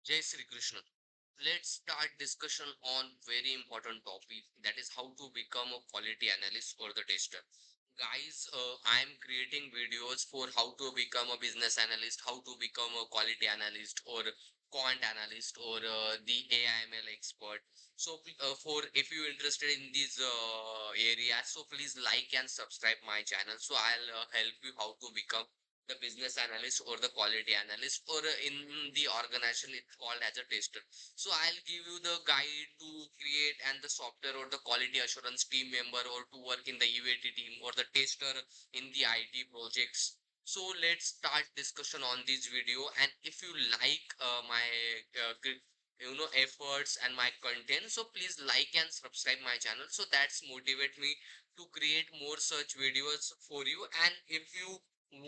Jai Sri Krishna. Let's start discussion on very important topic, that is how to become a quality analyst or the tester. Guys, I am creating videos for how to become a business analyst, how to become a quality analyst or quant analyst or the AIML expert. So for if you're interested in these areas, so please like and subscribe my channel. So I'll help you how to become the business analyst or the quality analyst, or in the organization it's called as a tester. So I'll give you the guide to create and the software or the quality assurance team member, or to work in the UAT team or the tester in the IT projects. So let's start discussion on this video. And if you like my efforts and my content, so please like and subscribe my channel, so that's motivate me to create more such videos for you. And if you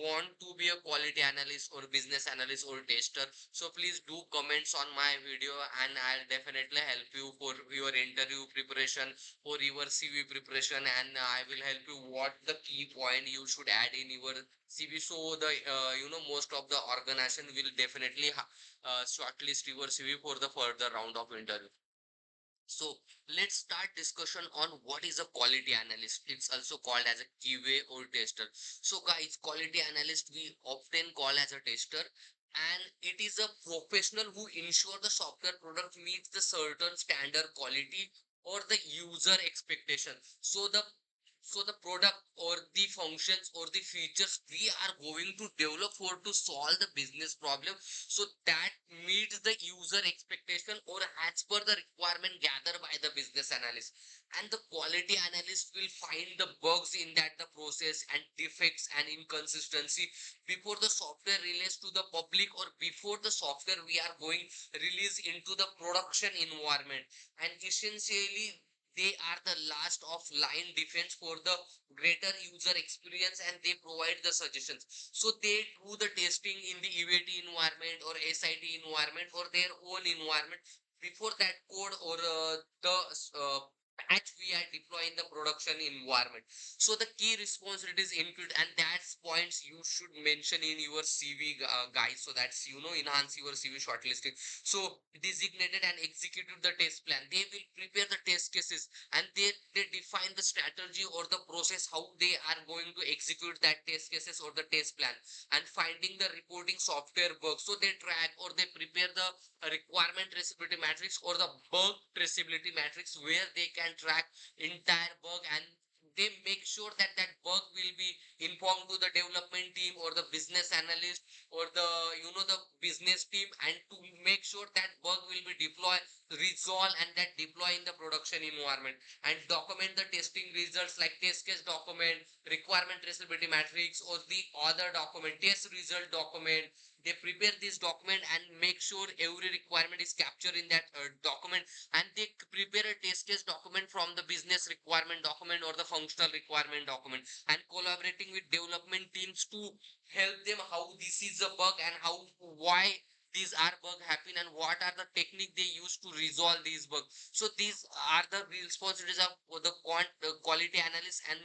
want to be a quality analyst or business analyst or tester, so please do comments on my video, and I'll definitely help you for your interview preparation, for your CV preparation, and I will help you what the key point you should add in your CV. So the most of the organization will definitely shortlist your CV for the further round of interview. So let's start discussion on what is a quality analyst. It's also called as a QA or tester. So guys, quality analyst we often call as a tester, and it is a professional who ensure the software product meets the certain standard quality or the user expectation. So the product or the functions or the features we are going to develop for to solve the business problem, so that meets the user expectation or as per the requirement gathered by the business analyst. And the quality analyst will find the bugs in that the process and defects and inconsistency before the software release to the public, or before the software we are going release into the production environment. And essentially they are the last of line defense for the greater user experience, and they provide the suggestions. So they do the testing in the UAT environment or SIT environment or their own environment before that code or the patch we are deploying the production environment. So the key responsibilities include, and that's points you should mention in your CV, guys, so that's enhance your CV shortlisting. So designated and executed the test plan, they will prepare the test cases, and they define the strategy or the process how they are going to execute that test cases or the test plan. And finding the reporting software bugs, so they track or they prepare the requirement traceability matrix or the bug traceability matrix, where they can track entire bug, and they make sure that that bug will be informed to the development team or the business analyst or the the business team, and to make sure that bug will be deployed, resolve, and that deploy in the production environment. And document the testing results like test case document, requirement traceability matrix, or the other document, test result document. They prepare this document and make sure every requirement is captured in that document. And they prepare a test case document from the business requirement document or the functional requirement document, and collaborating with development teams to help them how this is a bug and how why these are bug happen and what are the technique they use to resolve these bugs. So these are the responsibilities of the quality analyst, and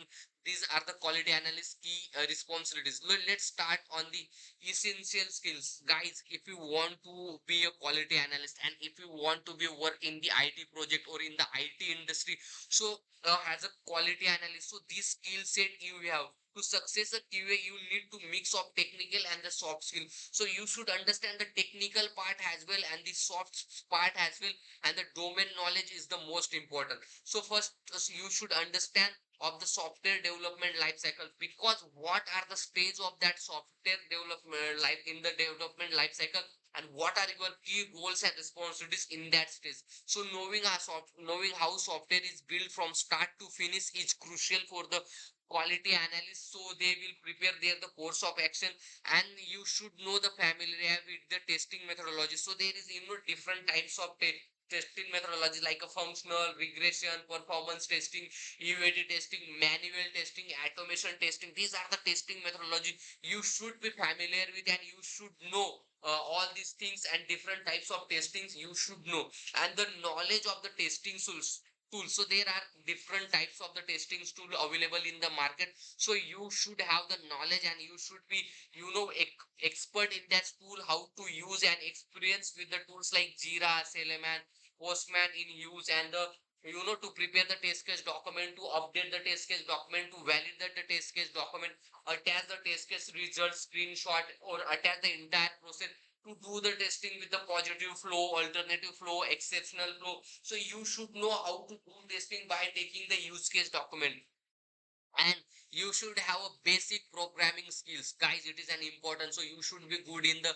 these are the quality analyst key responsibilities. Let's start on the essential skills. Guys, if you want to be a quality analyst and if you want to be work in the IT project or in the IT industry, so as a quality analyst, so this skill set you have to success a QA, you need to mix of technical and the soft skill. So you should understand the technical part as well and the soft part as well, and the domain knowledge is the most important. So first, you should understand of the software development life cycle, because what are the stage of that software development life in the development life cycle, and what are your key roles and responsibilities in that stage. So knowing how software is built from start to finish is crucial for the quality analyst. So they will prepare their the course of action, and you should know the familiar with the testing methodology. So there is different types of testing methodology like a functional, regression, performance testing, UAT testing, manual testing, automation testing. These are the testing methodology you should be familiar with, and you should know all these things and different types of testings you should know. And the knowledge of the testing tools, tools. So there are different types of the testing tool available in the market. So you should have the knowledge and you should be, expert in that tool, how to use and experience with the tools like Jira, Salaman, Postman in use, and the, to prepare the test case document, to update the test case document, to validate the test case document, attach the test case results screenshot, or attach the entire process to do the testing with the positive flow, alternative flow, exceptional flow. So you should know how to do testing by taking the use case document. And you should have a basic programming skills, guys. It is an important. So you should be good in the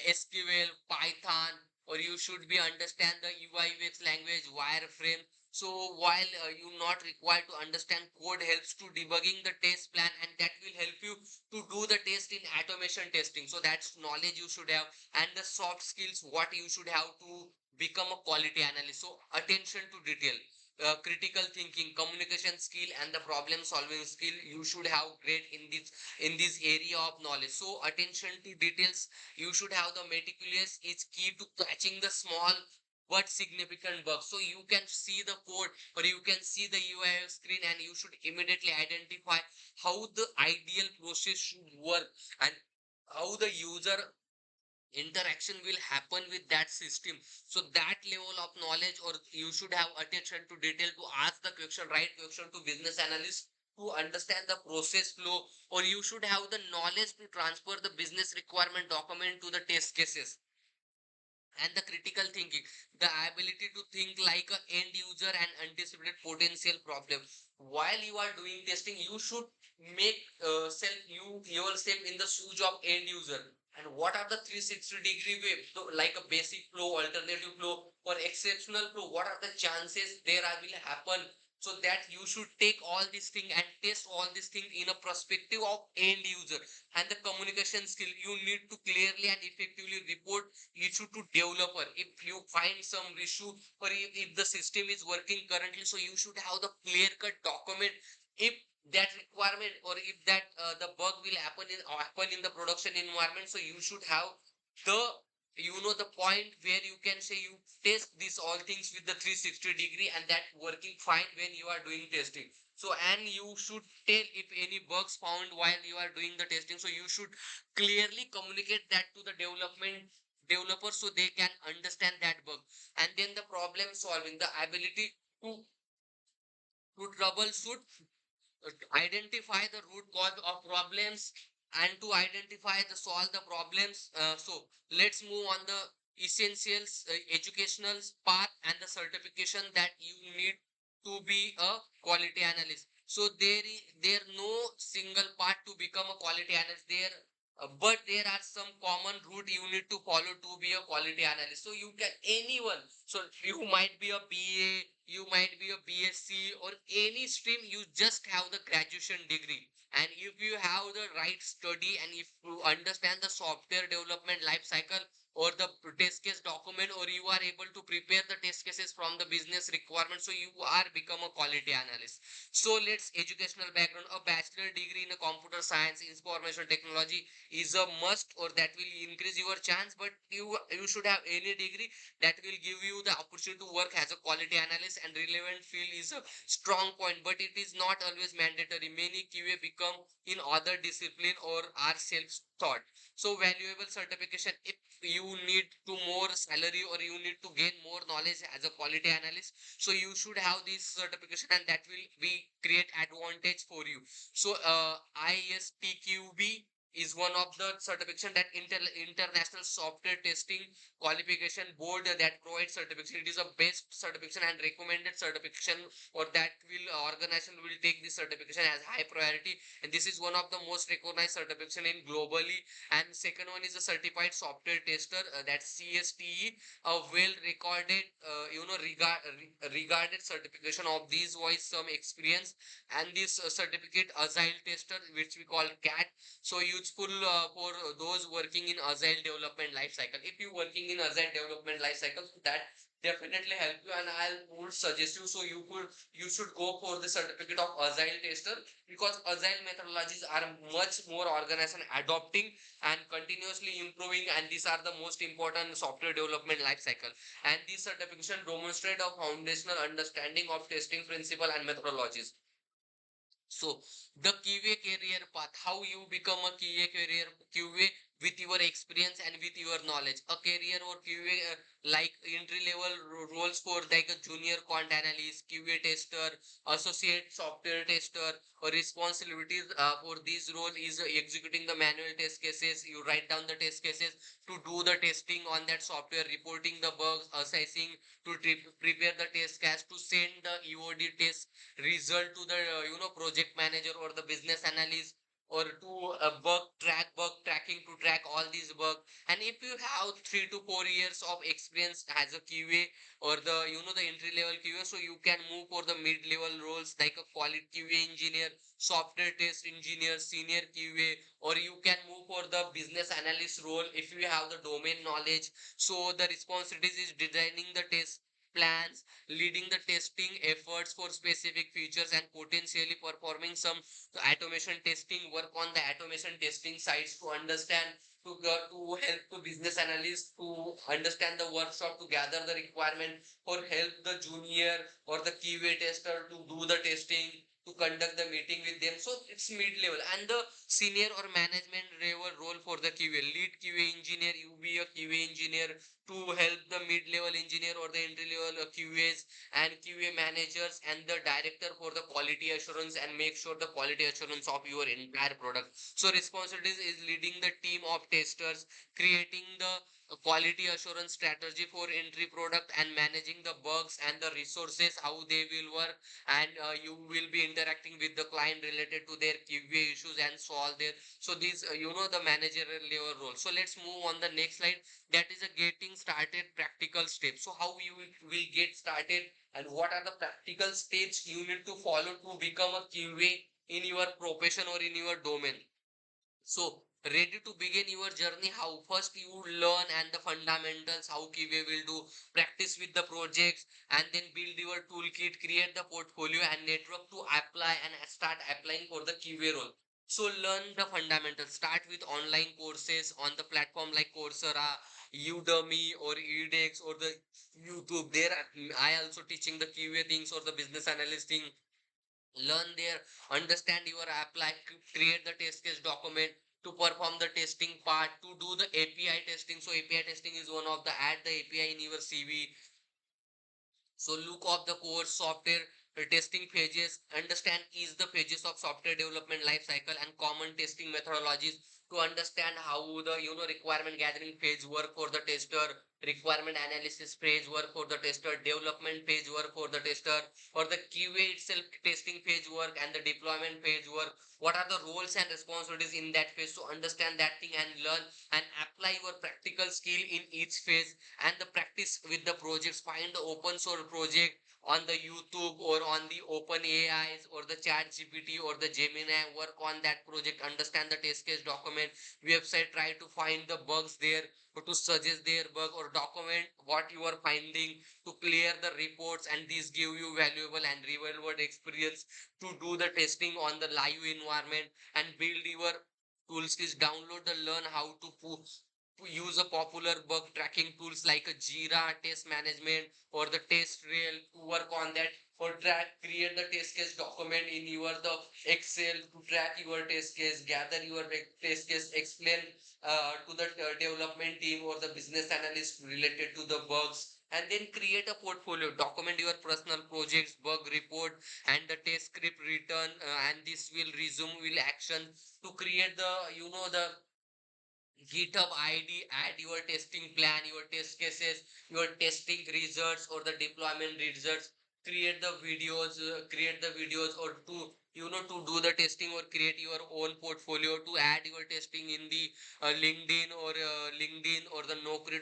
SQL, Python, or you should be understand the UI UX language, wireframe. So while you not required to understand code, helps to debugging the test plan, and that will help you to do the test in automation testing. So that's knowledge you should have. And the soft skills, what you should have to become a quality analyst. So attention to detail, critical thinking, communication skill, and the problem solving skill you should have great in this area of knowledge. So attention to details, you should have the meticulous is key to catching the small but significant bugs. So you can see the code, or you can see the UI screen, and you should immediately identify how the ideal process should work, and how the user interaction will happen with that system. So that level of knowledge, or you should have attention to detail to ask the question, right question to business analyst to understand the process flow, or you should have the knowledge to transfer the business requirement document to the test cases. And the critical thinking, the ability to think like an end user and anticipate potential problem. While you are doing testing, you should make self you yourself in the shoes of end user. And what are the 360-degree way? So like a basic flow, alternative flow, or exceptional flow, what are the chances there will happen? So that you should take all these things and test all these things in a perspective of end user. And the communication skill, you need to clearly and effectively report issue to developer. If you find some issue, or if the system is working currently, so you should have the clear cut document. If that requirement, or if that the bug will happen in the production environment, so you should have the, the point where you can say you test these all things with the 360 degree, and that working fine when you are doing testing. So and you should tell if any bugs found while you are doing the testing, so you should clearly communicate that to the developer, so they can understand that bug. And then the problem solving, the ability to troubleshoot, identify the root cause of problems, and to identify the solve the problems. So let's move on the essentials, educational part, and the certification that you need to be a quality analyst. So there no single part to become a quality analyst there, but there are some common route you need to follow to be a quality analyst. So you can anyone, so you might be a BA, you might be a BSc, or any stream, you just have the graduation degree. And if you have the right study, and if you understand the software development life cycle, or the test case document, or you are able to prepare the test cases from the business requirement, so you are become a quality analyst. So let's educational background, a bachelor degree in a computer science, information technology is a must, or that will increase your chance. But you should have any degree that will give you the opportunity to work as a quality analyst, and relevant field is a strong point, but it is not always mandatory. Many QA become in other discipline or are self-taught. So valuable certification, if you need to more salary, or you need to gain more knowledge as a quality analyst, so you should have this certification, and that will be create advantage for you. So ISTQB is one of the certification, that international software testing qualification board, that provides certification. It is a best certification and recommended certification, or that will organization will take this certification as high priority. And this is one of the most recognized certification in globally. And second one is a certified software tester, that's CSTE, a well recorded, regarded certification of these voice some experience. And this certificate agile tester, which we call CAT. So you useful for those working in agile development life cycle. If you working in agile development life cycle, so that definitely help you, and I would suggest you, so you should go for the certificate of agile tester, because agile methodologies are much more organized and adopting and continuously improving, and these are the most important software development life cycle. And these certification demonstrate a foundational understanding of testing principle and methodologies. So the QA career path, how you become a QA with your experience and with your knowledge. A career or QA like entry level roles for like a junior quant analyst, QA tester, associate software tester, or responsibilities for this role is executing the manual test cases. You write down the test cases to do the testing on that software, reporting the bugs, assessing, to prepare the test case, to send the EOD test result to the project manager or the business analyst, or to bug tracking, to track all these bugs. And if you have 3 to 4 years of experience as a QA, or the the entry level QA, so you can move for the mid level roles like a quality QA engineer, software test engineer, senior QA, or you can move for the business analyst role if you have the domain knowledge. So the responsibilities is designing the test plans, leading the testing efforts for specific features, and potentially performing some automation testing, work on the automation testing sites to understand, to help the business analysts to understand the workshop, to gather the requirement, or help the junior or the QA tester to do the testing, to conduct the meeting with them. So it's mid level. And the senior or management level role for the QA, lead QA engineer, you be a QA engineer to help the mid-level engineer or the entry-level QAs and QA managers and the director for the quality assurance, and make sure the quality assurance of your entire product. So responsibilities is leading the team of testers, creating the quality assurance strategy for entry product, and managing the bugs and the resources, how they will work. And you will be interacting with the client related to their QA issues and solve their. So these the managerial level role. So let's move on the next slide, that is a getting started practical steps. So how you will get started, and what are the practical steps you need to follow to become a QA in your profession or in your domain. So ready to begin your journey, how first you learn and the fundamentals, how QA will do, practice with the projects, and then build your toolkit, create the portfolio and network to apply and start applying for the QA role. So learn the fundamentals, start with online courses on the platform like Coursera, Udemy, or edX, or the YouTube. There I also teaching the QA things or the business analyst thing. Learn there, understand your apply, create the test case document to perform the testing part, to do the API testing. So API testing is one of the, add the API in your CV. So look up the course, software testing phases, understand is the phases of software development life cycle and common testing methodologies, to understand how the requirement gathering phase work for the tester, requirement analysis phase work for the tester, development phase work for the tester, or the QA itself testing phase work, and the deployment phase work. What are the roles and responsibilities in that phase? So understand that thing and learn and apply your practical skill in each phase. And the practice with the projects, find the open source project on the YouTube or on the open AIs or the chat GPT or the Gemini, work on that project, understand the test case document, website, try to find the bugs there, or to suggest their bug, or document what you are finding, to clear the reports, and these give you valuable and real world experience to do the testing on the live environment, and build your tools. Is download the learn how to use a popular bug tracking tools like a Jira test management or the test rail to work on that, or track, create the test case document in your the Excel to track your test case, gather your test case, explain to the development team or the business analyst related to the bugs, and then create a portfolio, document your personal projects, bug report, and the test script return, and this will resume will action to create the the GitHub ID, add your testing plan, your test cases, your testing results or the deployment results, create the videos, or to to do the testing or create your own portfolio to add your testing in the LinkedIn or the Naukri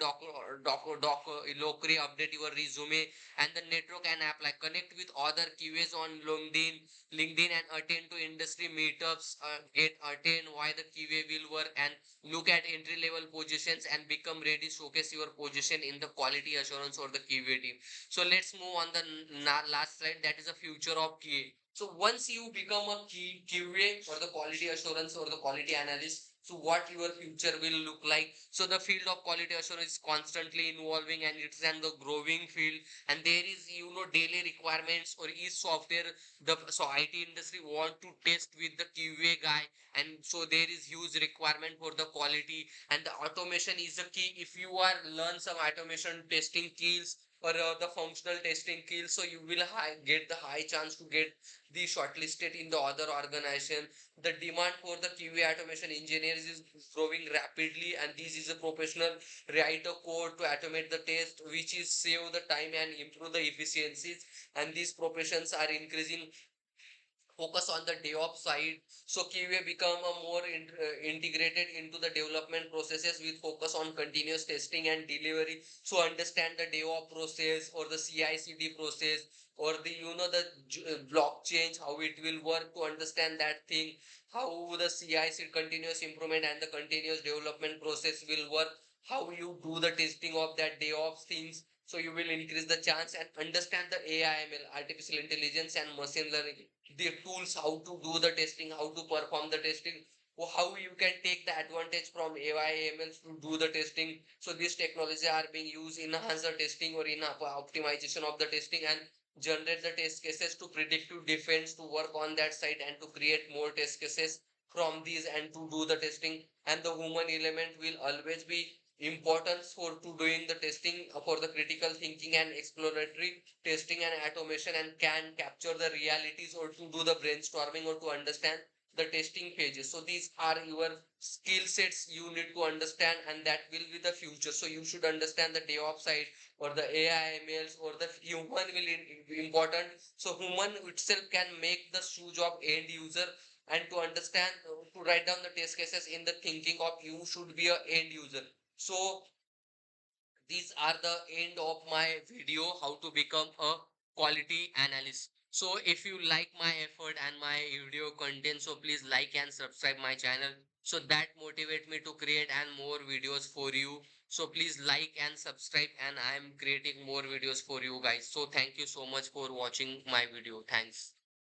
update your resume and the network and apply. Connect with other QAs on LinkedIn and attend to industry meetups. Get attend why the QA will work and look at entry level positions and become ready. Showcase your position in the quality assurance or the QA team. So let's move on the last slide. That is the future of QA. So once you become a QA or the quality assurance or the quality analyst, so what your future will look like. So the field of quality assurance is constantly evolving and it's an the growing field, and there is daily requirements or each software the so IT industry want to test with the QA guy, and so there is huge requirement for the quality, and the automation is the key. If you are learn some automation testing skills or the functional testing skills, so you will get the high chance to get the shortlisted in the other organization. The demand for the QA automation engineers is growing rapidly, and this is a professional write a code to automate the test, which is save the time and improve the efficiencies. And these professions are increasing focus on the DevOps side. So QA become a more integrated into the development processes with focus on continuous testing and delivery. So understand the DevOps process or the CI/CD process or the the blockchain, how it will work, to understand that thing, how the CI/CD continuous improvement and the continuous development process will work, how you do the testing of that DevOps things. So you will increase the chance and understand the AI/ML, artificial intelligence and machine learning, the tools, how to do the testing, how to perform the testing, how you can take the advantage from AI ML to do the testing. So these technology are being used in enhance the testing or in optimization of the testing and generate the test cases to predictive defense to work on that side and to create more test cases from these and to do the testing. And the human element will always be important for to doing the testing for the critical thinking and exploratory testing and automation, and can capture the realities or to do the brainstorming or to understand the testing pages. So these are your skill sets you need to understand, and that will be the future. So you should understand the DevOps side or the AI MLs or the human will be important. So human itself can make the shoes of end user, and to understand to write down the test cases in the thinking of you should be a end user. So these are the end of my video how to become a quality analyst. So if you like my effort and my video content, so please like and subscribe my channel, so that motivate me to create and more videos for you. So please like and subscribe, and I am creating more videos for you guys. So thank you so much for watching my video. Thanks.